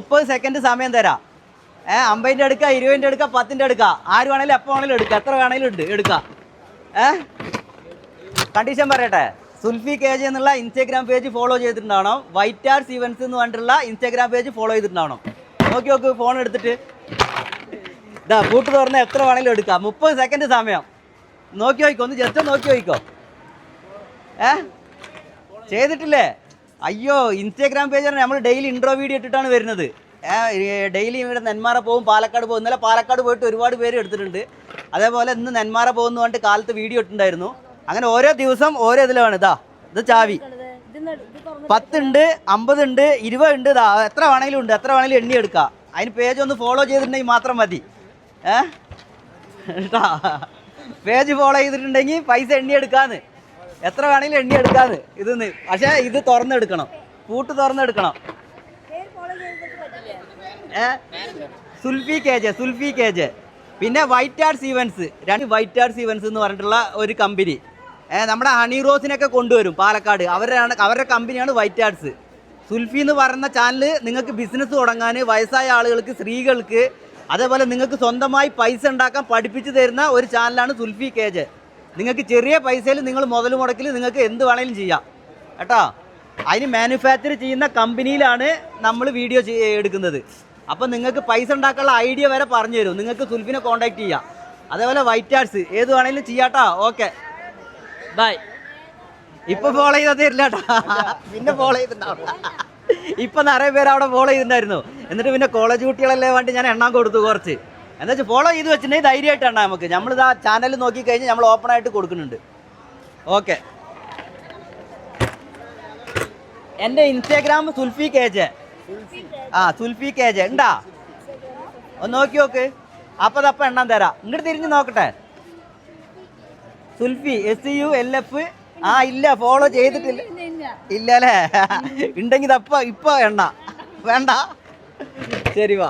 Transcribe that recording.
30 second സമയം തരാം. 50ൻ്റെ എടുക്കുക, 20ൻ്റെ എടുക്കുക, 10ൻ്റെ എടുക്കുക. ആര് വേണേലും എപ്പോൾ വേണേലും എടുക്കുക, എത്ര വേണേലും എടുക്കാം. കണ്ടീഷൻ പറയട്ടെ. സുൽഫി KJ എന്നുള്ള ഇൻസ്റ്റാഗ്രാം പേജ് ഫോളോ ചെയ്തിട്ടുണ്ടാവണം. വൈറ്റ് ആർട്സ് ഇവൻസ് എന്ന് പറഞ്ഞിട്ടുള്ള ഇൻസ്റ്റാഗ്രാം പേജ് ഫോളോ ചെയ്തിട്ടുണ്ടാവണം. നോക്കി ഫോൺ എടുത്തിട്ട് ഇതാ പൂട്ട് തുറന്ന് എത്ര വേണേലും എടുക്കാം. 30 സെക്കൻഡ് സമയം. നോക്കി നോക്കിക്കോ, ഒന്ന് ജസ്റ്റ് നോക്കി നോക്കിക്കോ. ചെയ്തിട്ടില്ലേ? അയ്യോ, ഇൻസ്റ്റാഗ്രാം പേജാണ്. നമ്മൾ ഡെയിലി ഇൻട്രോ വീഡിയോ ഇട്ടിട്ടാണ് വരുന്നത്. ഡെയിലി ഇവിടെ നെന്മാറ പോകും, പാലക്കാട് പോകും. ഇന്നലെ പാലക്കാട് പോയിട്ട് ഒരുപാട് പേര് എടുത്തിട്ടുണ്ട്. അതേപോലെ ഇന്ന് നെന്മാറ പോകുന്ന പറഞ്ഞിട്ട് കാലത്ത് വീഡിയോ ഇട്ടുണ്ടായിരുന്നു. അങ്ങനെ ഓരോ ദിവസം ഓരോ ഇതിലാണ്. ഇത് ചാവി 10 ഉണ്ട്, 50 ഉണ്ട്, 20 ഉണ്ട്. എത്ര വേണമെങ്കിലും ഉണ്ട്, എത്ര വേണമെങ്കിലും എണ്ണി എടുക്കാം. അതിന് പേജ് ഒന്ന് ഫോളോ ചെയ്തിട്ടുണ്ടെങ്കിൽ മാത്രം മതി. പേജ് ഫോളോ ചെയ്തിട്ടുണ്ടെങ്കിൽ പൈസ എണ്ണി എടുക്കാന്ന്, എത്ര വേണമെങ്കിലും എണ്ണി എടുക്കാന്ന്. ഇതെന്ന് പക്ഷേ ഇത് തുറന്നെടുക്കണം, പൂട്ട് തുറന്നെടുക്കണം. സുൽഫി KJ. പിന്നെ white arts events, 2 white arts events എന്ന് പറഞ്ഞിട്ടുള്ള ഒരു കമ്പനി നമ്മുടെ ഹണി റോസിനൊക്കെ കൊണ്ടുവരും പാലക്കാട്. അവരുടെ കമ്പനിയാണ് വൈറ്റ് ആർട്സ്. സുൽഫി എന്ന് പറയുന്ന ചാനൽ നിങ്ങൾക്ക് ബിസിനസ് തുടങ്ങാൻ, വയസ്സായ ആളുകൾക്ക്, സ്ത്രീകൾക്ക്, അതേപോലെ നിങ്ങൾക്ക് സ്വന്തമായി പൈസ ഉണ്ടാക്കാൻ പഠിപ്പിച്ചു തരുന്ന ഒരു ചാനലാണ് സുൽഫി KJ. നിങ്ങൾക്ക് ചെറിയ പൈസയിൽ നിങ്ങൾ മുതൽ മുടക്കിൽ നിങ്ങൾക്ക് എന്ത് വേണമെങ്കിലും ചെയ്യാം കേട്ടോ. അതിന് മാനുഫാക്ചർ ചെയ്യുന്ന കമ്പനിയിലാണ് നമ്മൾ വീഡിയോ എടുക്കുന്നത്. അപ്പം നിങ്ങൾക്ക് പൈസ ഉണ്ടാക്കാനുള്ള ഐഡിയ വരെ പറഞ്ഞു തരും. നിങ്ങൾക്ക് സുൽഫിനെ കോൺടാക്ട് ചെയ്യാം. അതേപോലെ വൈറ്റ് ആർട്സ് ഏത് വേണമെങ്കിലും ചെയ്യാട്ടോ. Okay, by. ഇപ്പം ഫോളോ ചെയ്താൽ തരില്ല കേട്ടോ, പിന്നെ ഫോളോ ചെയ്തിട്ടുണ്ടാവും. ഇപ്പം നിറയെ പേര് അവിടെ ഫോളോ ചെയ്തിട്ടുണ്ടായിരുന്നു. എന്നിട്ട് പിന്നെ കോളേജ് കുട്ടികളല്ലേ വേണ്ടി ഞാൻ എണ്ണാൻ കൊടുത്തു കുറച്ച്. എന്താ വെച്ചാൽ ഫോളോ ചെയ്ത് വെച്ചിട്ടുണ്ടെങ്കിൽ ധൈര്യമായിട്ട് എണ്ണാം നമുക്ക്. നമ്മളിതാ ചാനൽ നോക്കിക്കഴിഞ്ഞാൽ നമ്മൾ ഓപ്പൺ ആയിട്ട് കൊടുക്കുന്നുണ്ട്. ഓക്കെ, എൻ്റെ Instagram Sulfi KJ. Sulfi KJ ഉണ്ടാ? ഒന്ന് നോക്കി നോക്ക്. അപ്പം അതപ്പം എണ്ണാൻ തരാം. ഇങ്ങോട്ട് തിരിഞ്ഞ് നോക്കട്ടെ. സുൽഫി SULF. ഇല്ല, ഫോളോ ചെയ്തിട്ടില്ല. ഇല്ല അല്ലേ? ഉണ്ടെങ്കിൽ ഇപ്പം എണ്ണ വേണ്ട. ശരി, വാ.